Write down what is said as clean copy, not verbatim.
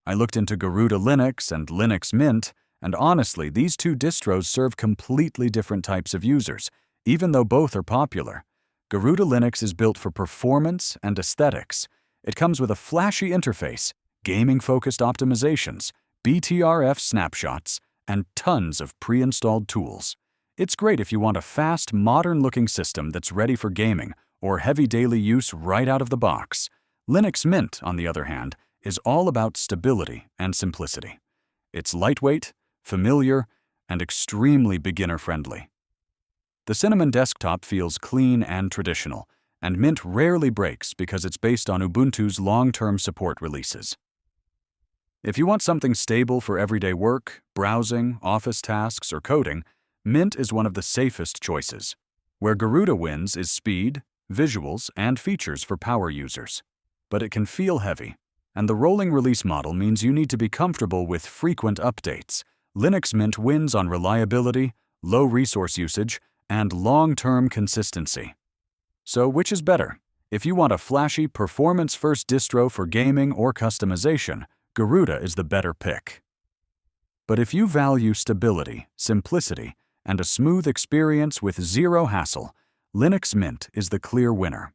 I looked into Garuda Linux and Linux Mint, and honestly, these two distros serve completely different types of users, even though both are popular. Garuda Linux is built for performance and aesthetics. It comes with a flashy interface, gaming-focused optimizations, BTRF snapshots, and tons of pre-installed tools. It's great if you want a fast, modern-looking system that's ready for gaming or heavy daily use right out of the box. Linux Mint, on the other hand, is all about stability and simplicity. It's lightweight, familiar, and extremely beginner-friendly. The Cinnamon desktop feels clean and traditional, and Mint rarely breaks because it's based on Ubuntu's long-term support releases. If you want something stable for everyday work, browsing, office tasks, or coding, Mint is one of the safest choices. Where Garuda wins is speed, visuals, and features for power users. But it can feel heavy, and the rolling release model means you need to be comfortable with frequent updates. Linux Mint wins on reliability, low resource usage, and long-term consistency. So which is better? If you want a flashy, performance-first distro for gaming or customization, Garuda is the better pick. But if you value stability, simplicity, and a smooth experience with zero hassle, Linux Mint is the clear winner.